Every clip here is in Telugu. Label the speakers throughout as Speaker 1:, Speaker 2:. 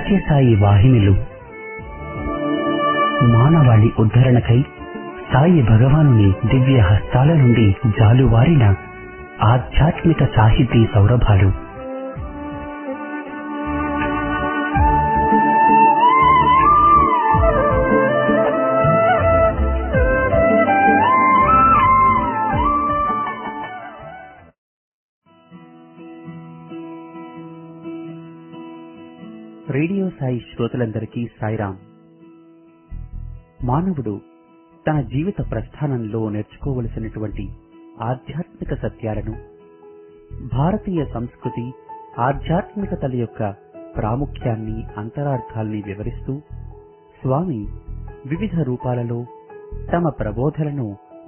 Speaker 1: సత్యసాయి వాహినులు మానవాళి ఉద్ధరణకై సాయి భగవానుని దివ్య హస్తాల నుండి జాలువారిన ఆధ్యాత్మిక సాహితీ సౌరభాలు. రేడియో సాయి శ్రోతలందరికీ సాయిరాం. మానవుడు తన జీవిత ప్రస్థానంలో నేర్చుకోవలసినటువంటి ఆధ్యాత్మిక సత్యాలను, భారతీయ సంస్కృతి ఆధ్యాత్మికతల యొక్క ప్రాముఖ్యాన్ని, అంతరార్థాల్ని వివరిస్తూ స్వామి వివిధ రూపాలలో తమ ప్రబోధలను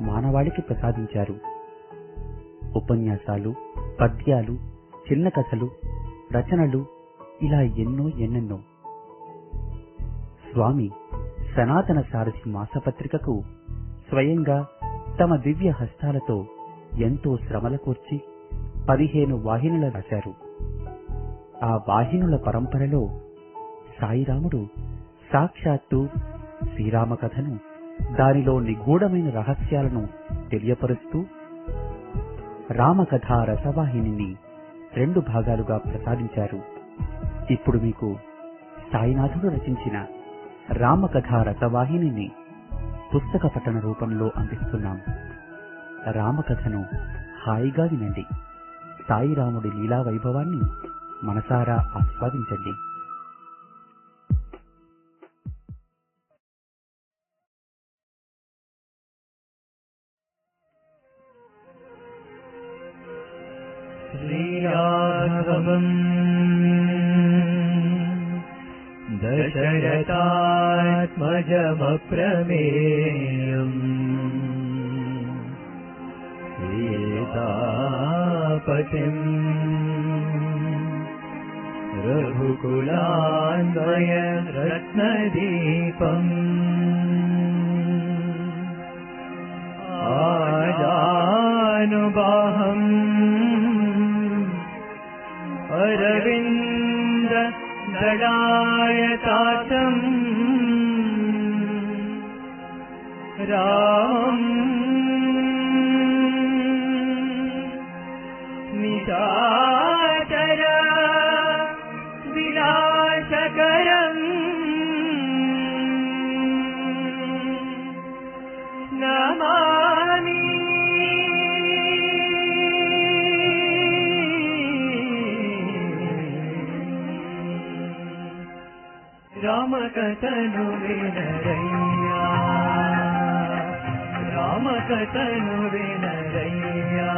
Speaker 1: మానవాళికి ప్రసాదించారు. ఉపన్యాసాలు, పద్యాలు, చిన్న కథలు, రచనలు, ఇలా ఎన్నెన్నో. స్వామి సనాతన సారథి మాసపత్రికకు స్వయంగా తమ దివ్య హస్తాలతో ఎంతో శ్రమల కూర్చి 15 వాహినుల రాశారు. ఆ వాహినుల పరంపరలో సాయిరాముడు సాక్షాత్తు శ్రీరామ కథను, దానిలో నిగూఢమైన రహస్యాలను తెలియపరుస్తూ రామకథా రసవాహినిని 2 భాగాలుగా ప్రసాదించారు. ఇప్పుడు మీకు సాయినాథుడు రచించిన రామకథా రసవాహినిని పుస్తక పఠన రూపంలో అందిస్తున్నాం. రామకథను హాయిగా వినండి. సాయిరాముడి లీలా వైభవాన్ని మనసారా ఆస్వాదించండి.
Speaker 2: శ్రీరాఘవం దశరథాత్మజమప్రమేయం సీతాపతిం రఘుకులాన్వయ రత్నదీపం ఆజానుబాహం అరవింద దళాయతాతం రామం నిశాచర వినాశకరం నమామి. రామకథను వినరయ్యా, రామకథను వినరయ్యా,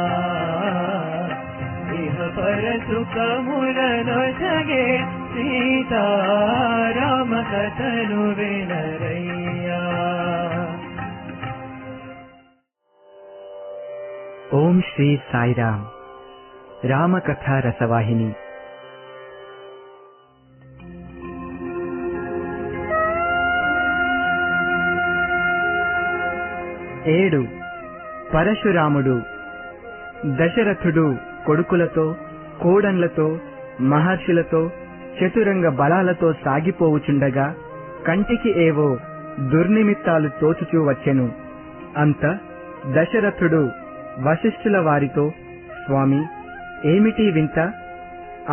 Speaker 2: ఇహ పర సుఖములనొసగే సీతా రామకథను వినరయ్యా.
Speaker 3: ఓం శ్రీ సాయిరామ్. రామకథా రసవాహిని. ఏడు. పరశురాముడు. దశరథుడు కొడుకులతో, కోడన్లతో, మహర్షులతో, చతురంగ బలాలతో సాగిపోవుచుండగా కంటికి ఏవో దుర్నిమిత్తాలు తోచుచూ వచ్చెను. అంత దశరథుడు వశిష్ఠుల వారితో, స్వామి, ఏమిటి వింత?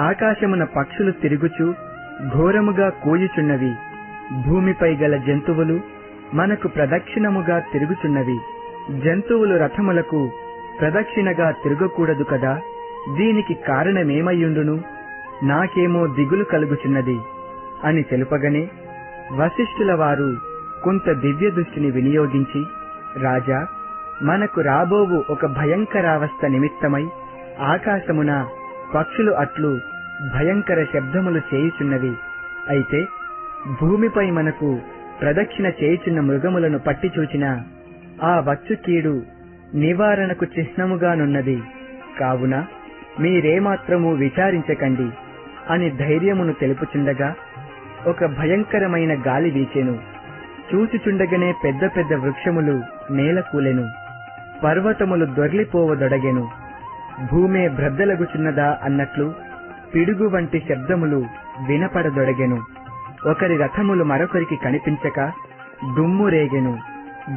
Speaker 3: ఆకాశమున పక్షులు తిరుగుచూ ఘోరముగా కూయుచున్నవి. భూమిపై గల జంతువులు మనకు ప్రదక్షిణముగా తిరుగుచున్నవి. జంతువులు రథములకు ప్రదక్షిణగా తిరగకూడదు కదా, దీనికి కారణమేమయ్యుండును? నాకేమో దిగులు కలుగుచున్నది అని తెలుపగనే వశిష్ఠుల వారు కొంత దివ్య దృష్టిని వినియోగించి, రాజా, మనకు రాబోవు ఒక భయంకరావస్థ నిమిత్తమై ఆకాశమున పక్షులు అట్లు భయంకర శబ్దములు చేయుచున్నవి. అయితే భూమిపై మనకు ప్రదక్షిణ చేయుచున్న మృగములను పట్టి చూచిన ఆ వచ్చు కీడు నివారణకు చిహ్నముగానున్నది. కావున మీరేమాత్రమూ విచారించకండి అని ధైర్యమును తెలుపుచుండగా ఒక భయంకరమైన గాలి వీచెను. చూచుచుండగనే పెద్ద పెద్ద వృక్షములు నేలకూలెను. పర్వతములు దొర్లిపోవదొడగెను. భూమే బ్రద్దలగుచున్నదా అన్నట్లు పిడుగు వంటి శబ్దములు వినపడదొడగెను. ఒకరి రథములు మరొకరికి కనిపించక దుమ్ము రేగెను.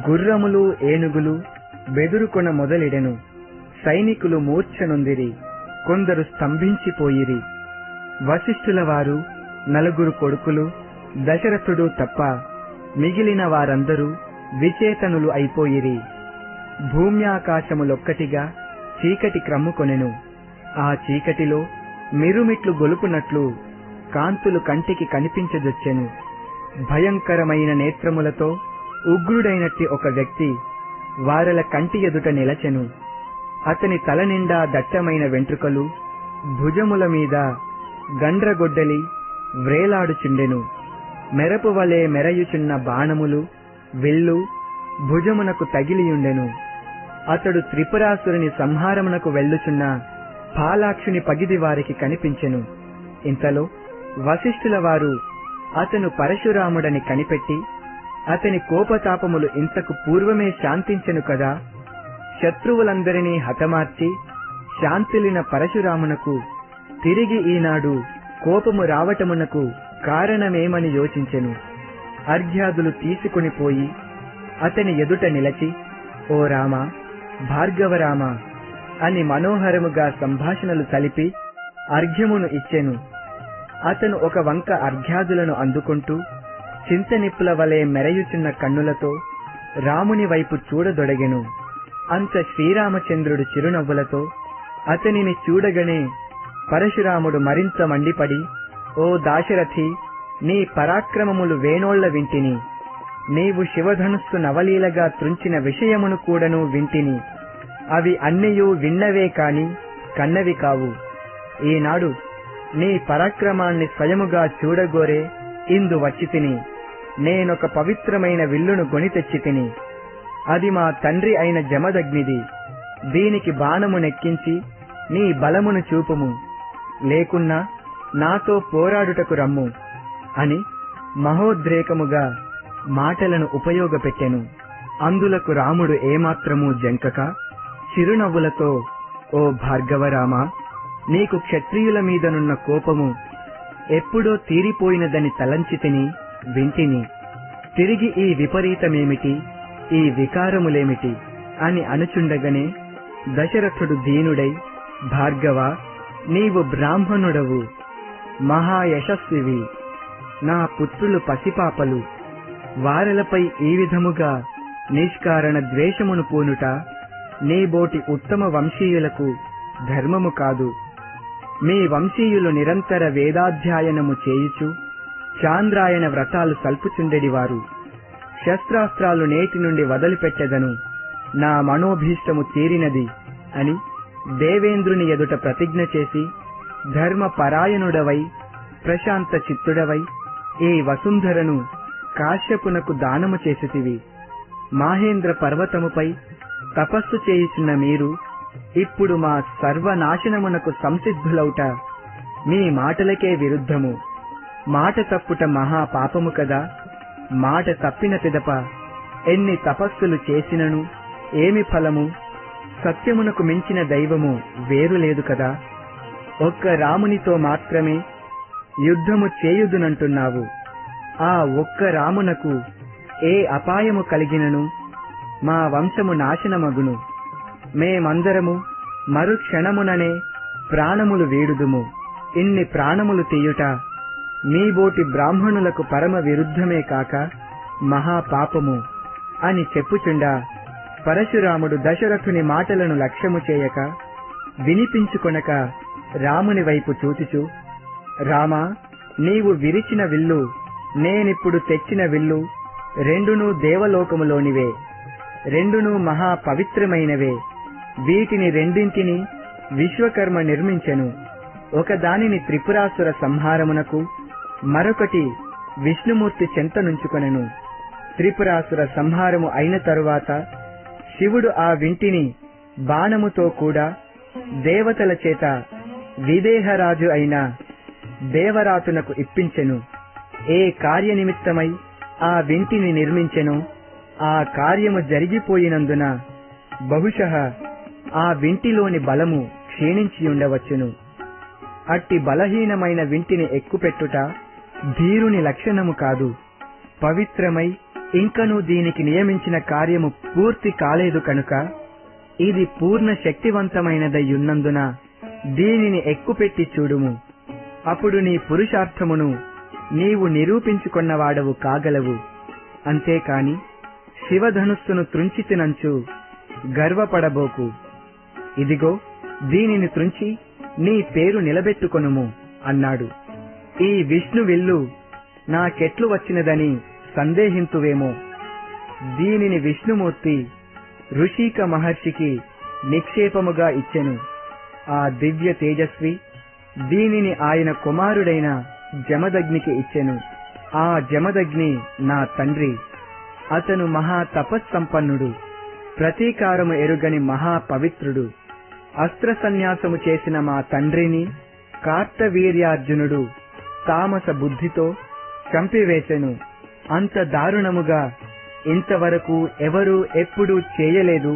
Speaker 3: గుర్రములు ఏనుగులు బెదురుకొన మొదలెడెను. సైనికులు మూర్ఛనొందిరి, కొందరు స్తంభించిపోయిరి. వశిష్ఠుల వారు 4 కొడుకులు దశరథుడు తప్ప మిగిలిన వారందరూ విచేతనులు అయిపోయిరి. భూమ్యాకాశములొక్కటిగా చీకటి క్రమ్ముకొనెను. ఆ చీకటిలో మిరుమిట్లు గొలుపునట్లు కాంతులు కంటికి కనిపించజొచ్చెను. భయంకరమైన నేత్రములతో ఉగ్రుడైనట్టి ఒక వ్యక్తి వారల కంటి ఎదుట నిలచెను. అతని తల నిండా దట్టమైన వెంట్రుకలు, భుజముల మీద గండ్రగొడ్డలి వ్రేలాడుచుండెను. మెరపు వలె మెరయుచున్న బాణములు, విల్లు భుజమునకు తగిలియుండెను. అతడు త్రిపురాసురుని సంహారమునకు వెళ్ళుచున్న పాలాక్షుని పగిది వారికి కనిపించెను. ఇంతలో వశిష్ఠుల వారు అతను పరశురాముడని కనిపెట్టి, అతని కోపతాపములు ఇంతకు పూర్వమే శాంతించెను కదా, శత్రువులందరినీ హతమార్చి శాంతిలిన పరశురామునకు తిరిగి ఈనాడు కోపము రావటమునకు కారణమేమని యోచించెను. అర్ఘ్యాదులు తీసుకుని పోయి అతని ఎదుట నిలచి, ఓ రామ, భార్గవరామ అని మనోహరముగా సంభాషణలు కలిపి అర్ఘ్యమును ఇచ్చెను. అతను ఒక వంక అర్ఘ్యాదులను అందుకుంటూ చింతనిప్పుల వలె మెరయుచున్న కన్నులతో రాముని వైపు చూడదొడగెను. అంత శ్రీరామచంద్రుడు చిరునవ్వులతో అతనిని చూడగనే పరశురాముడు మరింత మండిపడి, ఓ దాశరథి, నీ పరాక్రమములు వేణోళ్ల వింటిని. నీవు శివధనుస్సు నవలీలగా త్రుంచిన విషయమును కూడాను వింటిని. అవి అన్నియూ విన్నవే కాని కన్నవి కావు. ఈనాడు నీ పరాక్రమాన్ని స్వయముగా చూడగోరే ఇందు వచ్చితిని. నేనొక పవిత్రమైన విల్లును గొని తెచ్చితిని. అది మా తండ్రి అయిన జమదగ్నిది. దీనికి బాణము నెక్కించి నీ బలమును చూపుము, లేకున్నా నాతో పోరాడుటకు రమ్ము అని మహోద్రేకముగా మాటలను ఉపయోగపెట్టెను. అందులకు రాముడు ఏమాత్రమూ జంకక చిరునవ్వులతో, ఓ భార్గవరామ, నీకు క్షత్రియుల మీదనున్న కోపము ఎప్పుడో తీరిపోయినదని తలంచితిని, వింటిని. తిరిగి ఈ విపరీతమేమిటి, ఈ వికారములేమిటి అని అనుచుండగనే దశరథుడు దీనుడై, భార్గవ, నీవు బ్రాహ్మణుడవు, మహాయశస్వివి. నా పుత్రులు పసిపాపలు. వారలపై ఈ విధముగా నిష్కారణ ద్వేషమును పూనుట నీబోటి ఉత్తమ వంశీయులకు ధర్మము కాదు. మీ వంశీయులు నిరంతర వేదాధ్యాయనము చేయుచు చాంద్రాయణ వ్రతాలు సల్పుచుండెడివారు. శస్త్రాస్త్రాలు నేటి నుండి వదిలిపెట్టెదను, నా మనోభీష్టము తీరినది అని దేవేంద్రుని ఎదుట ప్రతిజ్ఞ చేసి ధర్మపరాయణుడవై ప్రశాంత చిత్తుడవై ఈ వసుంధరను కాశ్యపునకు దానము చేసితివి. మాహేంద్ర పర్వతముపై తపస్సు చేయుచున్న మీరు ఇప్పుడు మా సర్వనాశనమునకు సంసిద్ధులౌట మీ మాటలకే విరుద్ధము. మాట తప్పుట మహా పాపము కదా. మాట తప్పిన పిదప ఎన్ని తపస్సులు చేసినను ఏమి ఫలము? సత్యమునకు మించిన దైవము వేరు లేదు కదా. ఒక్క రామునితో మాత్రమే యుద్ధము చేయుదునంటున్నావు. ఆ ఒక్క రామునకు ఏ అపాయము కలిగినను మా వంశము నాశనమగును. మేమందరము మరుక్షణముననే ప్రాణములు వీడుదుము. ఇన్ని ప్రాణములు తీయుట మీబోటి బ్రాహ్మణులకు పరమ విరుద్ధమే కాక మహాపాపము అని చెప్పుచుండా పరశురాముడు దశరథుని మాటలను లక్ష్యము చేయక వినిపించుకొనక రాముని వైపు చూచుచు, రామా, నీవు విరిచిన విల్లు, నేనిప్పుడు తెచ్చిన విల్లు రెండునూ దేవలోకములోనివే. రెండునూ మహా పవిత్రమైనవే. వీటిని రెండింటిని విశ్వకర్మ నిర్మించెను. ఒకదానిని త్రిపురాసుర సంహారమునకు, మరొకటి విష్ణుమూర్తి చెంతనుంచుకొనెను. త్రిపురాసుర సంహారము అయిన తరువాత శివుడు ఆ వింటిని బాణముతో కూడా దేవతల చేత విదేహరాజు అయిన దేవరాతునకు ఇప్పించెను. ఏ కార్యనిమిత్తమై ఆ వింటిని నిర్మించెనో ఆ కార్యము జరిగిపోయినందున బహుశః ఆ వింటిలోని బలము క్షీణించి ఉండవచ్చును. అట్టి బలహీనమైన వింటిని ఎక్కుపెట్టుట ధీరుని లక్షణము కాదు. పవిత్రమై ఇంకనూ దీనికి నియమించిన కార్యము పూర్తి కాలేదు కనుక ఇది పూర్ణ శక్తివంతమైనదయ్యున్నందున దీనిని ఎక్కుపెట్టి చూడుము. అప్పుడు నీ పురుషార్థమును నీవు నిరూపించుకొన్నవాడవు కాగలవు. అంతేకాని శివధనుస్సును త్రుంచితినంచు గర్వపడబోకు. ఇదిగో దీనిని త్రుంచి నీ పేరు నిలబెట్టుకొనుము అన్నాడు. ఈ విష్ణు విల్లు నాకెట్లు వచ్చినదని సందేహింతువేమో. దీనిని విష్ణుమూర్తి ఋషిక మహర్షికి నిక్షేపముగా ఇచ్చెను. ఆ దివ్య తేజస్వి దీనిని ఆయన కుమారుడైన జమదగ్నికి ఇచ్చెను. ఆ జమదగ్ని నా తండ్రి. అతను మహా తపస్సంపన్నుడు, ప్రతీకారము ఎరుగని మహాపవిత్రుడు. అస్త్ర సన్యాసము చేసిన మా తండ్రిని కార్తవీర్యార్జునుడు తామస బుద్ధితో చంపివేశెను. అంత దారుణముగా ఇంతవరకు ఎవరూ ఎప్పుడూ చేయలేదు,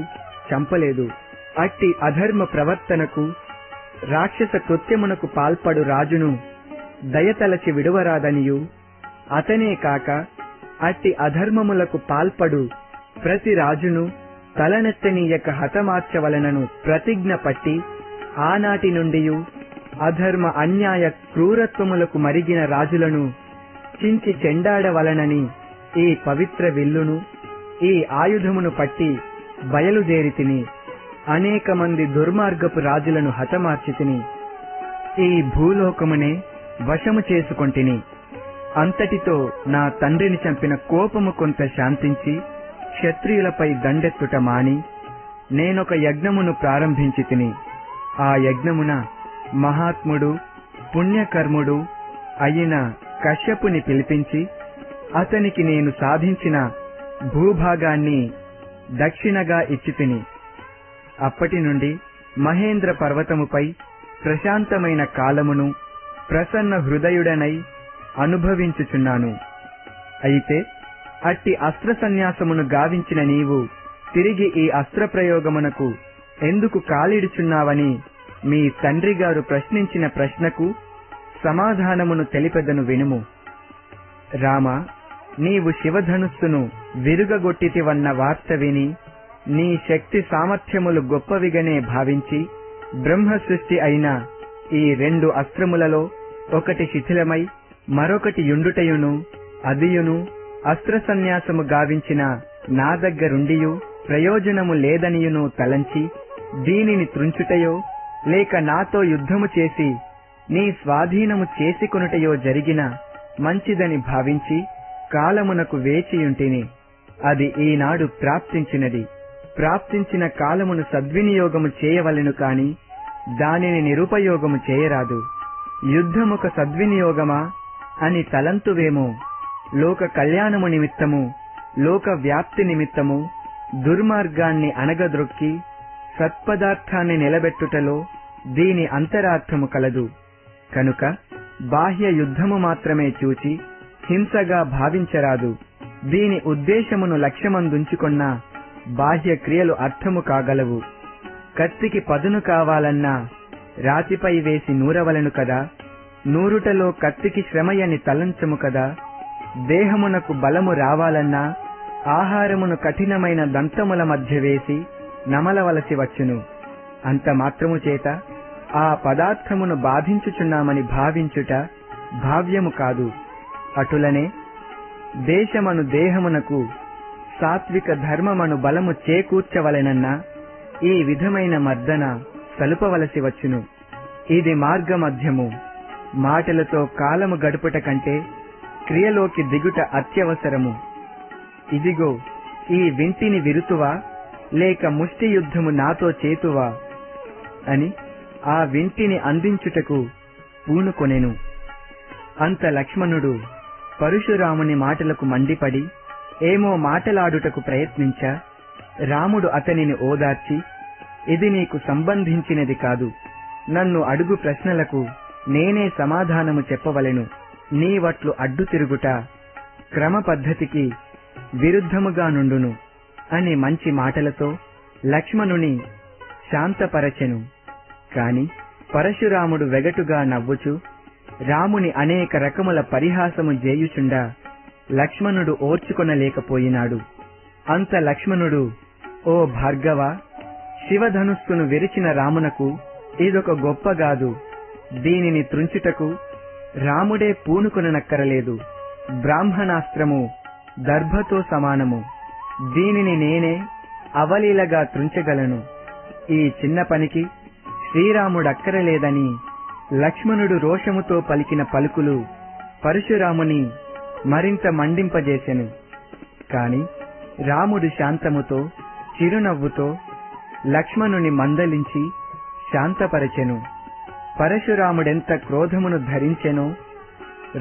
Speaker 3: చంపలేదు. అట్టి అధర్మ ప్రవర్తనకు రాక్షస కృత్యమునకు పాల్పడు రాజును దయతలచి విడువరాదనియు, అతనే కాక అట్టి అధర్మములకు పాల్పడు ప్రతి రాజును తలనెత్తనీయక హతమార్చవలనను ప్రతిజ్ఞ పట్టి ఆనాటి నుండియు అధర్మ అన్యాయ క్రూరత్వములకు మరిగిన రాజులను చించి చెండాడవలనని ఈ పవిత్ర విల్లును ఈ ఆయుధమును పట్టి బయలుదేరితిని. అనేక మంది దుర్మార్గపు రాజులను హతమార్చితిని. ఈ భూలోకమునే వశము చేసుకొంటిని. అంతటితో నా తండ్రిని చంపిన కోపము కొంత శాంతించి క్షత్రియులపై దండెత్తుట మాని నేనొక యజ్ఞమును ప్రారంభించి తిని. ఆ యజ్ఞమున మహాత్ముడు పుణ్యకర్ముడు అయిన కశ్యపుని పిలిపించి అతనికి నేను సాధించిన భూభాగాన్ని దక్షిణగా ఇచ్చి తిని. అప్పటి నుండి మహేంద్ర పర్వతముపై ప్రశాంతమైన కాలమును ప్రసన్న హృదయుడనై అనుభవించుచున్నాను. అయితే అట్టి అస్త్ర సన్యాసమును గావించిన నీవు తిరిగి ఈ అస్త్ర ప్రయోగమునకు ఎందుకు కాలిడుచున్నావని మీ తండ్రి గారు ప్రశ్నించిన ప్రశ్నకు సమాధానమును తెలిపెదను వినుము. రామ, నీవు శివధనుస్సును విరుగగొట్టితివన్న వార్త విని నీ శక్తి సామర్థ్యములు గొప్పవిగానే భావించి బ్రహ్మ సృష్టి అయిన ఈ 2 అస్త్రములలో ఒకటి శిథిలమై మరొకటి యుండుటయును అదియును అస్త్ర సన్యాసము గావించిన నా దగ్గరుండియు ప్రయోజనము లేదనియును తలంచి దీనిని త్రుంచుటయో లేక నాతో యుద్ధము చేసి నీ స్వాధీనము చేసుకొనుటయో జరిగిన మంచిదని భావించి కాలమునకు వేచియుంటిని. అది ఈనాడు ప్రాప్తించినది. ప్రాప్తించిన కాలమును సద్వినియోగము చేయవలెను కాని దానిని నిరుపయోగము చేయరాదు. యుద్ధముక సద్వినియోగమా అని తలంతువేమో. లోక కళ్యాణము నిమిత్తము, లోక వ్యాప్తి నిమిత్తము దుర్మార్గాన్ని అణగద్రొక్కి సత్పదార్థాన్ని నిలబెట్టుటలో దీని అంతరార్థము కలదు. కనుక బాహ్య యుద్ధము మాత్రమే చూచి హింసగా భావించరాదు. దీని ఉద్దేశమును లక్ష్యమందుంచుకొన్న బాహ్య క్రియలు అర్థము కాగలవు. కత్తికి పదును కావాలన్నా రాతిపై వేసి నూరవలెను కదా. నూరుటలో కత్తికి శ్రమయని తలంచము కదా. దేహమునకు బలము రావాలన్నా ఆహారమును కఠినమైన దంతముల మధ్య వేసి నమలవలసి వచ్చును. అంత మాత్రము చేత ఆ పదార్థమును బాధించుచున్నామని భావించుట భావ్యము కాదు. అటులనే దేశమను దేహమునకు సాత్విక ధర్మమను బలము చేకూర్చవలెనన్నా ఈ విధమైన మర్దన సలుపవలసి వచ్చును. ఇది మార్గమధ్యము. మాటలతో కాలము గడుపుట కంటే క్రియలోకి దిగుట అత్యవసరము. ఇదిగో ఈ వింటిని విరుతువా లేక ముష్టి యుద్ధము నాతో చేతువా అని ఆ వింటిని అందించుటకు పూనుకొనెను. అంత లక్ష్మణుడు పరశురాముని మాటలకు మండిపడి ఏమో మాటలాడుటకు ప్రయత్నించా. రాముడు అతనిని ఓదార్చి, ఇది నీకు సంబంధించినది కాదు. నన్ను అడుగు ప్రశ్నలకు నేనే సమాధానము చెప్పవలెను. నీవట్లు అడ్డు తిరుగుట క్రమ పద్ధతికి విరుద్ధముగా నుండును అని మంచి మాటలతో లక్ష్మణుని శాంతపరచెను. కాని పరశురాముడు వెగటుగా నవ్వుచు, రాముని అనేక రకముల పరిహాసము చేయుచుండా లక్ష్మణుడు ఓర్చుకొనలేకపోయినాడు. అంత లక్ష్మణుడు, ఓ భార్గవ, శివధనుస్సును విరిచిన రామునకు ఇదొక గొప్పగాదు. దీనిని త్రుంచుటకు రాముడే పూనుకొననక్కరలేదు. బ్రాహ్మణాస్త్రము దర్భతో సమానము. దీనిని నేనే అవలీలగా త్రుంచగలను. ఈ చిన్న పనికి శ్రీరాముడక్కరలేదని లక్ష్మణుడు రోషముతో పలికిన పలుకులు పరశురాముని మరింత మండింపజేసెను. కాని రాముడు శాంతముతో చిరునవ్వుతో లక్ష్మణుని మందలించి శాంతపరచెను. పరశురాముడెంత క్రోధమును ధరించెనో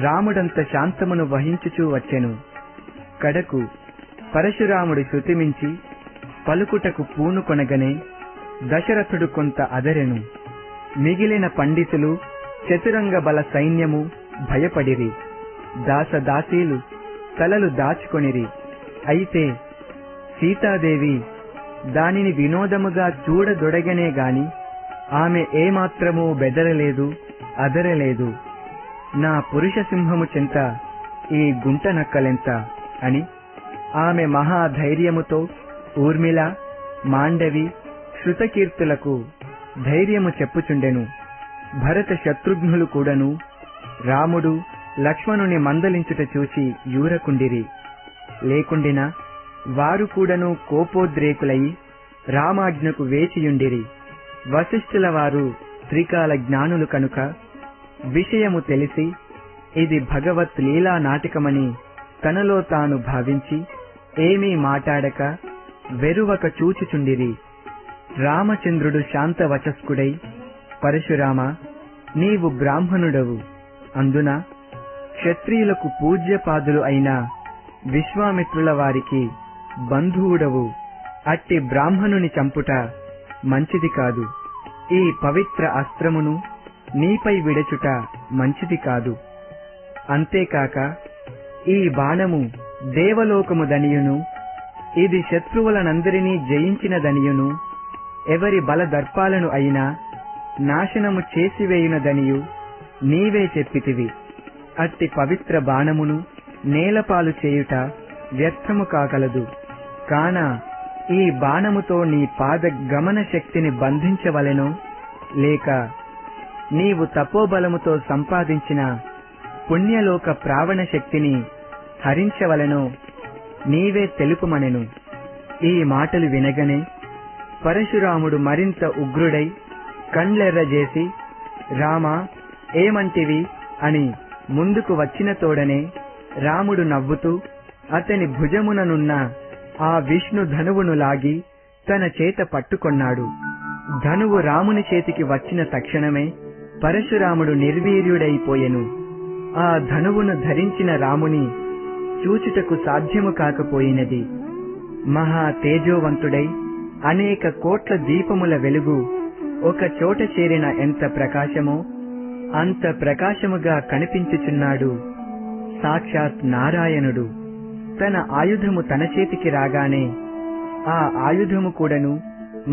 Speaker 3: రాముడంత శాంతమును వహించుచూ వచ్చెను. కడకు పరశురాముడు శృతిమించి పలుకుటకు పూనుకొనగనే దశరథుడు కొంత అదరెను. మిగిలిన పండితులు చతురంగ బల సైన్యము భయపడిరి. దాసదాసీలు తలలు దాచుకొనిరి. అయితే సీతాదేవి దానిని వినోదముగా చూడదొడగనే గాని ఆమె ఏమాత్రమూ బెదరలేదు, అదరలేదు. నా పురుష సింహము చెంత ఈ గుంట నక్కలెంత అని ఆమె మహాధైర్యముతో ఊర్మిళ, మాండవి, శృతకీర్తులకు ధైర్యము చెప్పుచుండెను. భరత శత్రుఘ్నులు కూడాను రాముడు లక్ష్మణుని మందలించుట చూసి యూరకుండిరి. లేకుండినా వారు కూడాను కోపోద్రేకులై రామాజ్ఞకు వేచియుండిరి. వశిష్ఠుల వారు త్రికాల జ్ఞానులు కనుక విషయము తెలిసి ఇది భగవత్ లీలా నాటకమని తనలో తాను భావించి ఏమీ మాటాడక వెరువక చూచుచుండిరి. రామచంద్రుడు శాంతవచస్కుడై, పరశురామ, నీవు బ్రాహ్మణుడవు, అందున క్షత్రియులకు పూజ్యపాదులు అయిన విశ్వామిత్రుల వారికి బంధువుడవు. అట్టి బ్రాహ్మణుని చంపుట మంచిది కాదు. ఈ పవిత్ర అస్త్రమును నీపై విడచుట మంచిది కాదు. అంతేకాక ఈ బాణము దేవలోకము దనియును, ఇది శత్రువులనందరినీ జయించినదనియును, ఎవరి బలదర్పాలను అయినా నాశనము చేసివేయునదనియు నీవే చెప్పితివి. అట్టి పవిత్ర బాణమును నేలపాలు చేయుట వ్యర్థము కాగలదు. కాన ఈ బాణముతో నీ పాద గమన శక్తిని బంధించవలెనో, లేక నీవు తపోబలముతో సంపాదించిన పుణ్యలోక ప్రావణ శక్తిని హరించవలెనో నీవే తెలుపుమనెను. ఈ మాటలు వినగనే పరశురాముడు మరింత ఉగ్రుడై కండ్లెర్రజేసి, రామా, ఏమంటివి అని ముందుకు వచ్చిన తోడనే రాముడు నవ్వుతూ అతని భుజముననున్న ఆ విష్ణు ధనువును లాగి తన చేత పట్టుకొన్నాడు. ధనువు రాముని చేతికి వచ్చిన తక్షణమే పరశురాముడు నిర్వీర్యుడైపోయెను. ఆ ధనువును ధరించిన రాముని చూచుటకు సాధ్యము కాకపోయినది. మహా తేజోవంతుడై అనేక కోట్ల దీపముల వెలుగు ఒక చోట చేరిన ఎంత ప్రకాశమో అంత ప్రకాశముగా కనిపించుచున్నాడు సాక్షాత్ నారాయణుడు. తన ఆయుధము తన చేతికి రాగానే ఆ ఆయుధము కూడాను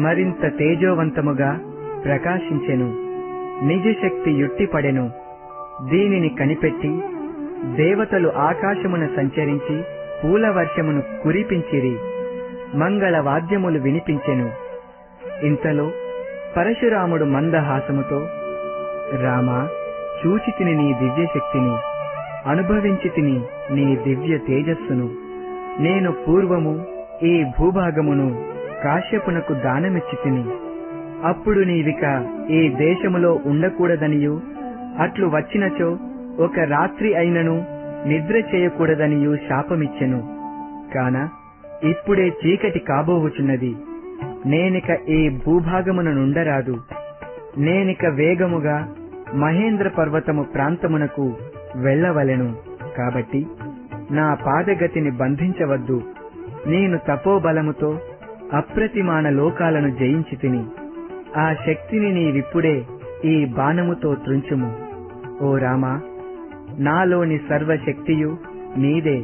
Speaker 3: మరింత తేజోవంతముగా ప్రకాశించెను. నిజశక్తి యుట్టిపడెను. దీనిని కనిపెట్టి దేవతలు ఆకాశమున సంచరించి పూలవర్షమును కురిపించిరి. మంగళ వాద్యములు వినిపించెను. ఇంతలో పరశురాముడు మందహాసముతో, రామా, చూచితిని నీ దివ్యశక్తిని, అనుభవించితిని నీ దివ్య తేజస్సును. నేను పూర్వము ఈ భూభాగమును కాశ్యపునకు దానమిచ్చితిని. అప్పుడు నీవిక ఈ దేశములో ఉండకూడదనియు, అట్లు వచ్చినచో ఒక రాత్రి అయినను నిద్ర చేయకూడదనియు శాపమిచ్చెను. కాన ఇప్పుడే చీకటి కాబోవుచున్నది. నేనిక ఈ భూభాగమున నుండరాదు. నేనిక వేగముగా మహేంద్ర పర్వతము ప్రాంతమునకు వెళ్ళవలెను. కాబట్టి నా పాదగతిని బంధించవద్దు. నేను తపోబలముతో అప్రతిమాన లోకాలను జయించితిని. ఆ శక్తిని నీవిప్పుడే ఈ బాణముతో త్రుంచుము. ఓ రామా, నాలోని సర్వశక్తియు నీదే.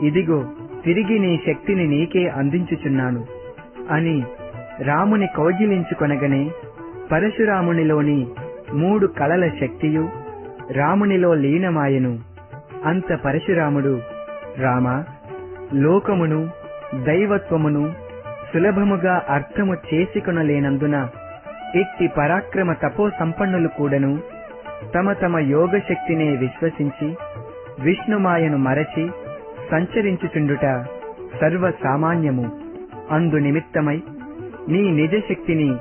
Speaker 3: ఇదిగో తిరిగి నీ శక్తిని నీకే అందించుచున్నాను అని రాముని కౌగిలించుకొనగనే పరశురామునిలోని 3 కళల శక్తియు రామునిలో లీనమాయెను. అంత పరశురాముడు, రామా, లోకమును దైవత్వమును సులభముగా అర్థము చేసుకొనలేనందున ఇట్టి పరాక్రమ తపో సంపన్నులు కూడాను తమ తమ యోగశక్తినే విశ్వసించి విష్ణుమాయను మరచి సంచరించుచుండుట సర్వసామాన్యము. అందు నిమిత్తమై నీ నిజశక్తిని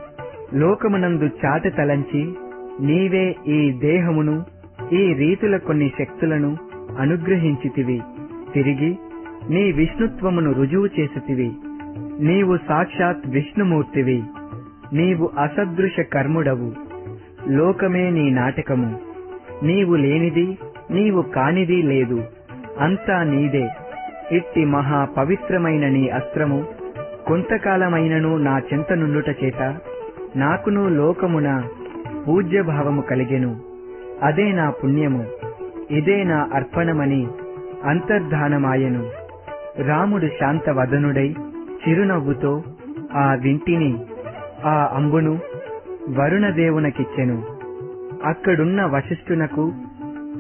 Speaker 3: లోకమునందు చాటతలంచి నీవే ఈ దేహమును ఈ రీతుల కొన్ని శక్తులను అనుగ్రహించితివి. తిరిగి నీ విష్ణుత్వమును రుజువు చేసితివి. నీవు సాక్షాత్ విష్ణుమూర్తివి. నీవు అసదృశ కర్ముడవు. లోకమే నీ నాటకము. నీవు లేనిది నీవు కానిది లేదు. అంతా నీదే. ఇట్టి మహా పవిత్రమైన నీ అస్త్రము కొంతకాలమైనను నా చెంతనుండుట చేత నాకును లోకమున పూజ్యభావము కలిగెను. అదే నా పుణ్యము, ఇదే నా అర్పణమని అంతర్ధానమాయెను. రాముడు శాంతవదనుడై చిరునవ్వుతో ఆ వింటిని ఆ అంబును వరుణదేవునకిచ్చెను. అక్కడున్న వశిష్ఠునకు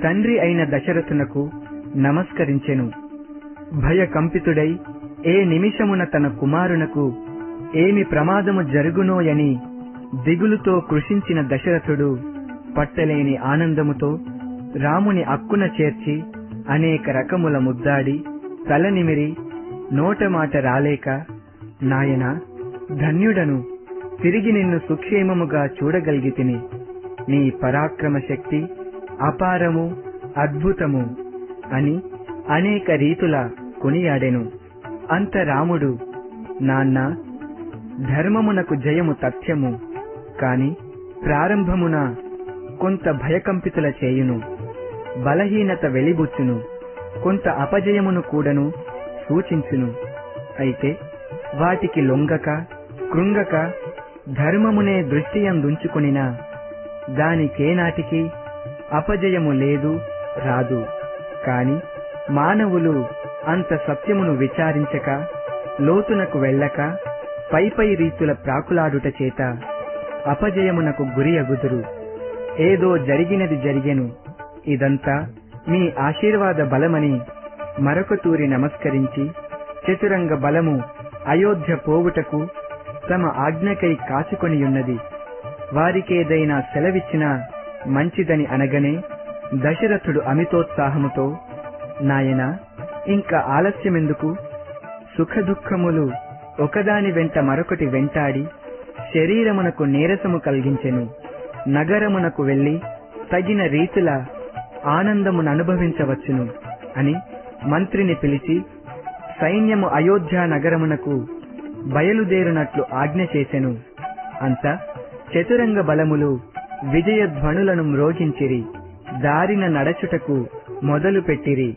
Speaker 3: తండ్రి అయిన దశరథునకు నమస్కరించెను. భయకంపితుడై ఏ నిమిషమున తన కుమారునకు ఏమి ప్రమాదము జరుగునోయని దిగులుతో కృషించిన దశరథుడు పట్టలేని ఆనందముతో రాముని అక్కున చేర్చి అనేక రకముల ముద్దాడి తలనిమిరి నోటమాట రాలేక, నాయనా, ధన్యుడను, తిరిగి నిన్ను సుక్షేమముగా చూడగలిగితిని. నీ పరాక్రమ శక్తి అపారము, అద్భుతము అని అనేక రీతుల కొనియాడెను. అంత రాముడు, నాన్న, ధర్మమునకు జయము తథ్యము, కాని ప్రారంభమున కొంత భయకంపితుల చేయును, బలహీనత వెలిబుచ్చును, కొంత అపజయమును కూడాను సూచించును. అయితే వాటికి లొంగక కృంగక ధర్మమునే దృష్టియందుంచుకొనిన దానికేనాటికి అపజయము లేదు, రాదు. కాని మానవులు అంత సత్యమును విచారించక లోతునకు వెళ్ళక పై రీతుల ప్రాకులాడుట చేత అపజయమునకు గురియగుదురు. ఏదో జరిగినది జరిగెను, ఇదంతా మీ ఆశీర్వాద బలమని మరొక తూరి నమస్కరించి చతురంగ బలము అయోధ్య పోవుటకు తమ ఆజ్ఞకై కాచుకొనియున్నది. వారికేదైనా సెలవిచ్చినా మంచిదని అనగనే దశరథుడు అమితోత్సాహముతో, నాయనా, ఇంకా ఆలస్యమెందుకు? సుఖదుఖములు ఒకదాని వెంట మరొకటి వెంటాడి శరీరమునకు నీరసము కలిగించెను. నగరమునకు వెళ్లి తగిన రీతిల ఆనందమును అనుభవించవచ్చును అని మంత్రిని పిలిచి సైన్యము అయోధ్య నగరమునకు బయలుదేరునట్లు ఆజ్ఞ చేసెను. అంత చతురంగ బలములు విజయధ్వనులను మ్రోగించిరి. దారిన నడచుటకు మొదలు పెట్టిరి.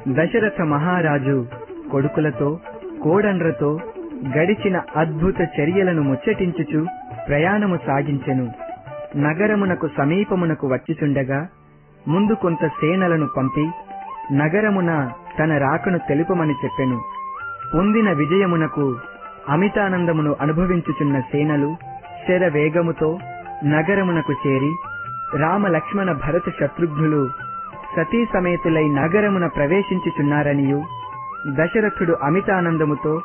Speaker 3: దశరథ మహారాజు కొడుకులతో కోడండ్రతో గడిచిన అద్భుత చర్యలను ముచ్చటించుచు ప్రయాణము సాగించెను. నగరమునకు సమీపమునకు వచ్చిచుండగా ముందు కొంత సేనలను పంపి నగరమున తన రాకను తెలుపమని చెప్పెను. పొందిన విజయమునకు అమితానందమును అనుభవించుచున్న సేనలు శరవేగముతో నగరమునకు చేరి రామ లక్ష్మణ భరత శత్రుఘ్నులు సతీ సమేతులై నగరమున ప్రవేశించుచున్నారనియు దశరథుడు అమితానందముతో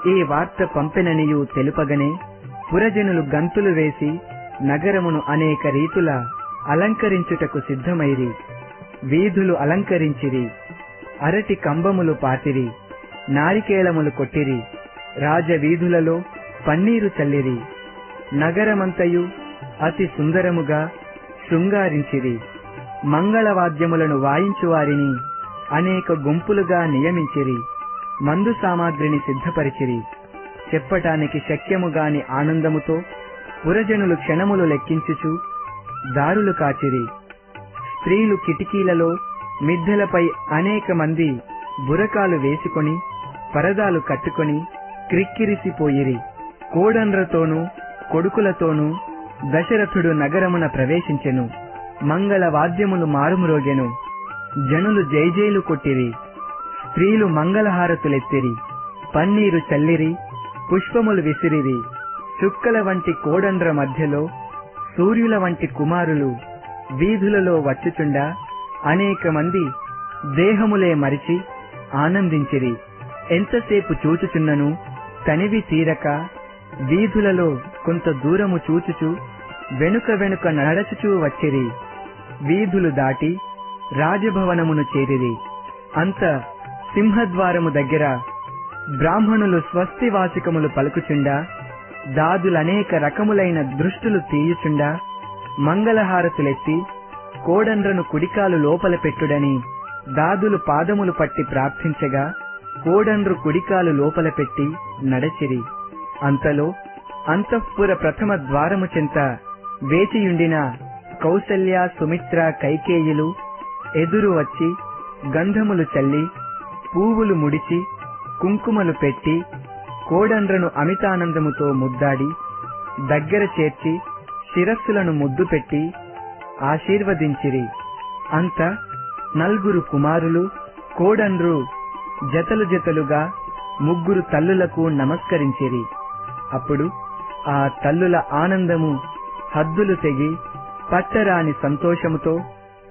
Speaker 3: ఈ వార్త పంపెననియు తెలుపగనే పురజనులు గంతులు వేసి నగరమును అనేక రీతుల అలంకరించుటకు సిద్ధమైరి. వీధులు అలంకరించిరి, అరటి కంబములు పాతిరి, నారికేళములు కొట్టిరి, రాజవీధులలో పన్నీరు చల్లిరి. నగరమంతయు అతి సుందరముగా శృంగారించిరి. మంగళవాద్యములను వాయించువారిని అనేక గుంపులుగా నియమించిరి. మందు సామాగ్రిని సిద్ధపరిచిరి. చెప్పటానికి శక్యముగాని ఆనందముతో పురజనులు క్షణములు లెక్కించుచు దారులు కాచిరి. స్త్రీలు కిటికీలలో మిద్దెలపై అనేక మంది బురకాలు వేసుకొని పరదాలు కట్టుకొని క్రిక్కిరిసిపోయిరి. కోడండ్రతోనూ కొడుకులతోనూ దశరథుడు నగరమున ప్రవేశించెను. మంగళ వాద్యములు మారుమ్రోగెను. జనులు జైజేలు కొట్టిరి. స్త్రీలు మంగళహారతులెత్తిరి, పన్నీరు చల్లిరి, పుష్పములు విసిరిరి. చుక్కల వంటి కోడండ్ర మధ్యలో సూర్యుల వంటి కుమారులు వీధులలో వచ్చుచుండా అనేక మంది దేహములే మరిచి ఆనందించిరి. ఎంతసేపు చూచుచున్నను తనివి తీరక వీధులలో కొంత దూరము చూచుచు వెనుక వెనుక నడచుచూ వచ్చిరి. వీధులు దాటి రాజభవనమును చేరిరి. అంత సింహద్వారము దగ్గర బ్రాహ్మణులు స్వస్తివాచకములు పలుకుచుండా, దాదులనేక రకములైన దృష్టులు తీయుచుండా, మంగళహారతులెత్తి కోడండ్రను కుడికాలు లోపల పెట్టుడని దాదులు పాదములు పట్టి ప్రార్థించగా, కోడండ్రు కుడికాలు లోపల పెట్టి నడచిరి. అంతలో అంతఃపుర ప్రథమ ద్వారము చెంత వేచియుండిన కౌసల్య, సుమిత్ర, కైకేయులు ఎదురు వచ్చి గంధములు చల్లి, పూవులు ముడిచి, కుంకుమలు పెట్టి, కోడండ్రను అమితానందముతో ముద్దాడి దగ్గర చేర్చి శిరస్సులను ముద్దు పెట్టి ఆశీర్వదించిరి. అంత నలుగురు కుమారులు కోడండ్రు జతలు జతలుగా ముగ్గురు తల్లులకు నమస్కరించిరి. అప్పుడు ఆ తల్లుల ఆనందము హద్దులు తెగి పట్టరాని సంతోషముతో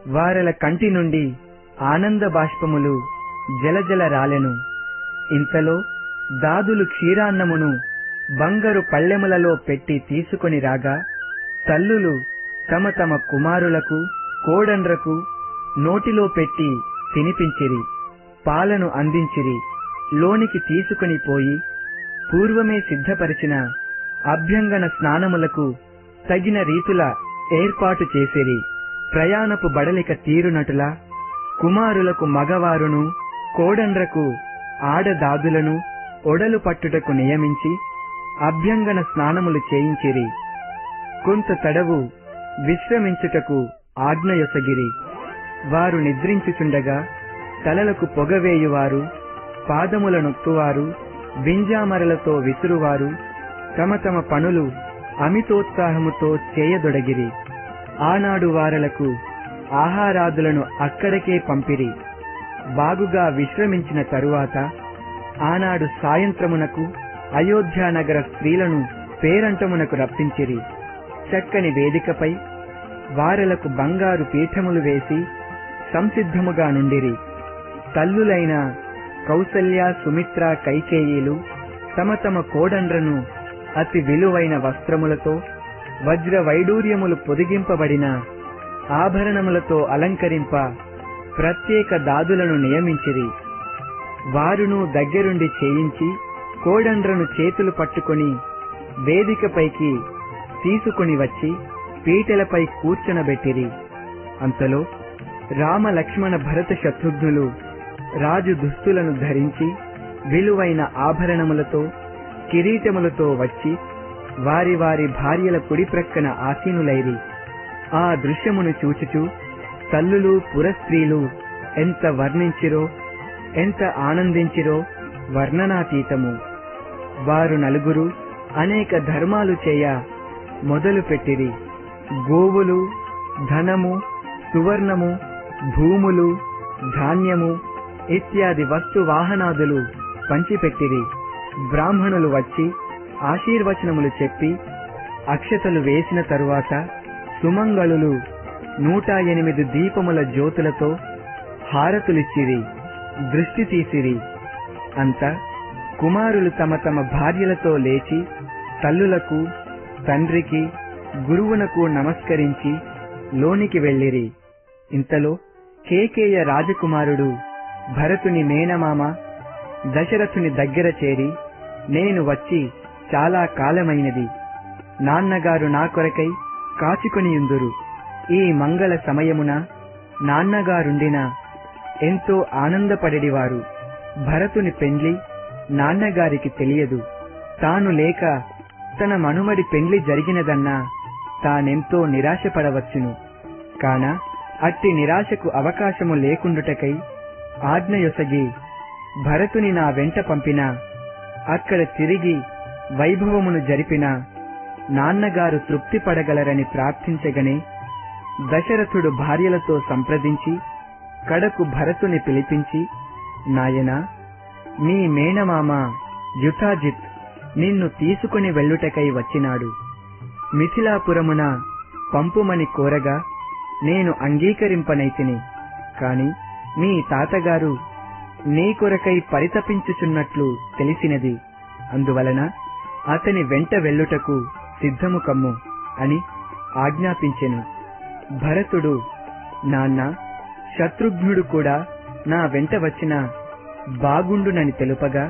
Speaker 3: వారల కంటి నుండి ఆనంద బాష్పములు జలజల రాలెను. ఇంతలో దాదులు క్షీరాన్నమును బంగారు పళ్ళెములలో పెట్టి తీసుకొని రాగా, తల్లులు తమ తమ కుమారులకు కోడండ్రకు నోటిలో పెట్టి తినిపించిరి. పాలను అందించిరి. లోనికి తీసుకొని పోయి పూర్వమే సిద్ధపరిచిన అభ్యంగన స్నానములకు తగిన రీతుల ఏర్పాటు చేసిరి. ప్రయాణపు బడలిక తీరునటులా కుమారులకు మగవారును కోడండ్రకు ఆడదాదులను ఒడలు పట్టుటకు నియమించి అభ్యంగన స్నానములు చేయించిరి. కొంత తడవు విశ్రమించుటకు ఆజ్ఞయొసగిరి. వారు నిద్రించుచుండగా తలలకు పొగవేయువారు, పాదముల నొక్కువారు, వింజామరలతో విసురువారు తమ తమ పనులు అమితోత్సాహముతో చేయదొడగిరి. ఆనాడు వారలకు ఆహారాదులను అక్కడికే పంపిరి. బాగుగా విశ్రమించిన తరువాత ఆనాడు సాయంత్రమునకు అయోధ్యానగర స్త్రీలను పేరంటమునకు రప్పించిరి. చక్కని వేదికపై వారలకు బంగారు పీఠములు వేసి సంసిద్ధముగా నుండిరి. తల్లులైన కౌసల్య, సుమిత్ర, కైకేయీలు తమ తమ కోడండ్రను అతి విలువైన వస్త్రములతో, వజ్ర వైడూర్యములు పొదిగింపబడిన ఆభరణములతో అలంకరింప ప్రత్యేక దాదులను నియమించిరి. వారును దగ్గరుండి చేయించి కోడండ్రను చేతులు పట్టుకొని వేదికపైకి తీసుకుని వచ్చి పీటలపై కూర్చొనబెట్టిరి. అంతలో రామ, లక్ష్మణ, భరత, శత్రుఘ్నులు రాజు దుస్తులను ధరించి విలువైన ఆభరణములతో, కిరీటములతో వచ్చి వారి వారి భార్యల కుడి ప్రక్కన ఆసీనులైరి. ఆ దృశ్యమును చూచుచూ తల్లులు, పురస్త్రీలు ఎంత వర్ణించిరో, ఎంత ఆనందించిరో వర్ణనాతీతము. వారు నలుగురు అనేక ధర్మాలు చేయ మొదలు పెట్టిరి. గోవులు, ధనము, సువర్ణము, భూములు, ధాన్యము ఇత్యాది వస్తు వాహనాదులు పంచిపెట్టిరి. బ్రాహ్మణులు వచ్చి ఆశీర్వచనములు చెప్పి అక్షతలు వేసిన తరువాత సుమంగళులు 108 దీపముల జ్యోతులతో హారతులిచ్చిరి. దృష్టి తీసిరి. అంతా కుమారులు తమ తమ భార్యలతో లేచి తల్లులకు, తండ్రికి, గురువునకు నమస్కరించి లోనికి వెళ్ళిరి. ఇంతలో కేకేయ రాజకుమారుడు భరతుని మేనమామ దశరథుని దగ్గర చేరి, నేను వచ్చి చాలా కాలమైనది. నాన్నగారు నా కొరకై కాచుకొనియుందురు. ఈ మంగళ సమయమున నాన్నగారుండిన ఎంతో ఆనందపడేవారు. భరతుని పెండ్లి నాన్నగారికి తెలియదు. తాను లేక తన మనుమడి పెండ్లి జరిగినదన్నా తానెంతో నిరాశపడవచ్చును. కాన అట్టి నిరాశకు అవకాశము లేకుండుటకై ఆజ్ఞయొసగి భరతుని నా వెంట పంపిన, అక్కడ తిరిగి వైభవమును జరిపిన నాన్నగారు తృప్తి పడగలరని ప్రార్థించగనే దశరథుడు భార్యలతో సంప్రదించి కడకు భరతుని పిలిపించి, నాయనా, మీ మేనమామ యుధాజిత్ నిన్ను తీసుకుని వెళ్ళుటకై వచ్చినాడు. మిథిలాపురమున పంపుమని కోరగా నేను అంగీకరింపనైతిని. కాని మీ తాతగారు నీ కొరకై పరితపించుచున్నట్లు తెలిసినది. అందువలన అతని వెంట వెళ్ళుటకు సిద్ధము కమ్ము అని ఆజ్ఞాపించెను. భరతుడు, నాన్న, శత్రుఘ్నుడు కూడా నా వెంట వచ్చిన బాగుండునని తెలుపగా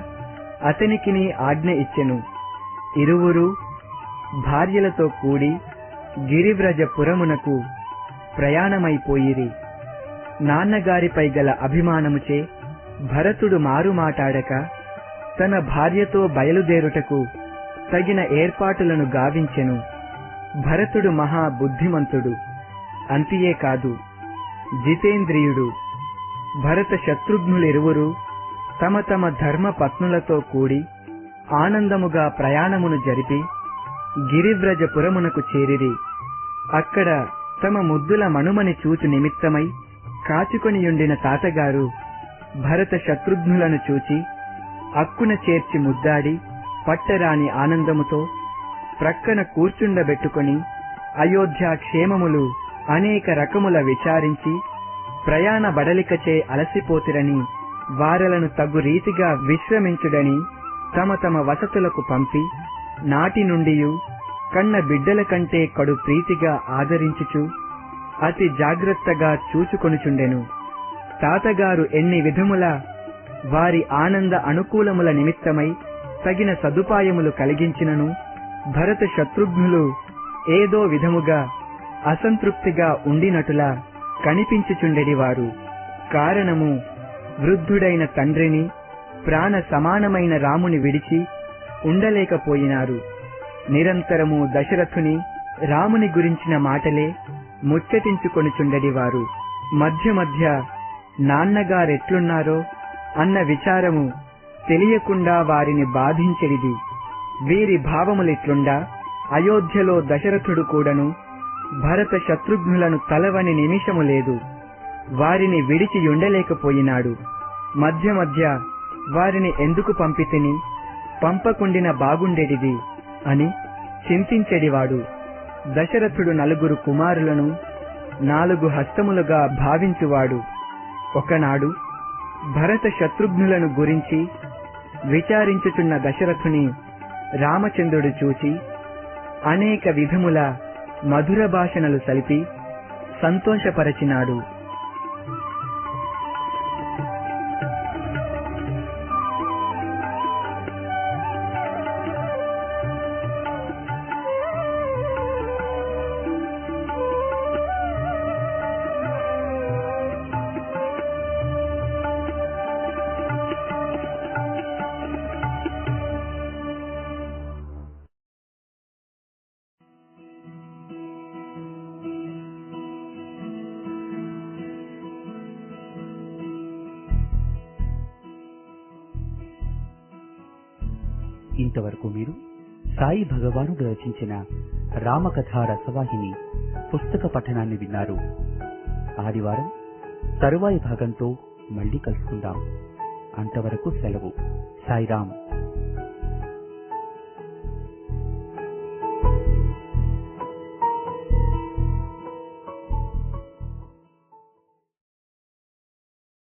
Speaker 3: అతనికిని ఆజ్ఞ ఇచ్చెను. ఇరువురు భార్యలతో కూడి గిరివ్రజపురమునకు ప్రయాణమైపోయిరి. నాన్నగారిపై గల అభిమానముచే భరతుడు మారుమాటాడక తన భార్యతో బయలుదేరుటకు తగిన ఏర్పాటులను గావించెను. భరతుడు మహా బుద్ధిమంతుడు, అంతియే కాదు జితేంద్రియుడు. భరత శత్రుఘ్నులిరువురు తమ తమ ధర్మ పత్నులతో కూడి ఆనందముగా ప్రయాణమును జరిపి గిరివ్రజపురమునకు చేరిరి. అక్కడ తమ ముద్దుల మనుమని చూచు నిమిత్తమై కాచుకొనియుండిన తాతగారు భరత శత్రుఘ్నులను చూచి అక్కున చేర్చి ముద్దాడి పట్టరాని ఆనందముతో ప్రక్కన కూర్చుండబెట్టుకొని అయోధ్య క్షేమములు అనేక రకముల విచారించి ప్రయాణ బడలికచే అలసిపోతిరని వారలను తగు రీతిగా విశ్రమించుడని తమ తమ వసతులకు పంపి నాటి నుండియు కన్న బిడ్డల కంటే కడు ప్రీతిగా ఆదరించుచు అతి జాగ్రత్తగా చూచుకొనుచుండెను. తాతగారు ఎన్ని విధముల వారి ఆనంద అనుకూలముల నిమిత్తమై తగిన సదుపాయములు కలిగించినను భరత శత్రుఘ్నులు ఏదో విధముగా అసంతృప్తిగా ఉండినటులా కనిపించుచుండెడివారు. కారణము, వృద్ధుడైన తండ్రిని, ప్రాణ సమానమైన రాముని విడిచి ఉండలేకపోయినారు. నిరంతరము దశరథుని రాముని గురించిన మాటలే ముచ్చటించుకొనుచుండెడివారు. మధ్య మధ్య నాన్నగారెట్లున్నారో అన్న విచారము తెలియకుండా వారిని బాధించెడిది. వీరి భావములిట్లుండా అయోధ్యలో దశరథుడు కూడాను భరత శత్రుఘ్నులను తలవని నిమిషము లేదు. వారిని విడిచి ఉండలేకపోయినాడు. మధ్య మధ్య వారిని ఎందుకు పంపితిని, పంపకుండిన బాగుండేడిది అని చింతించెడివాడు. దశరథుడు 4 కుమారులను 4 హస్తములుగా భావించువాడు. ఒకనాడు భరత శత్రుఘ్నులను గురించి విచారించుచున్న దశరథుని రామచంద్రుడు చూచి అనేక విధముల మధుర భాషణలు సలిపి సంతోషపరచినాడు.
Speaker 1: ఇంతవరకు మీరు సాయి భగవానుడు రచించిన రామకథా రసవాహిని పుస్తక పఠనాన్ని విన్నారు. ఆదివారం తరువాయి భాగంతో మళ్ళీ కలుసుకుందాం. అంతవరకు సెలవు. సాయిరాం.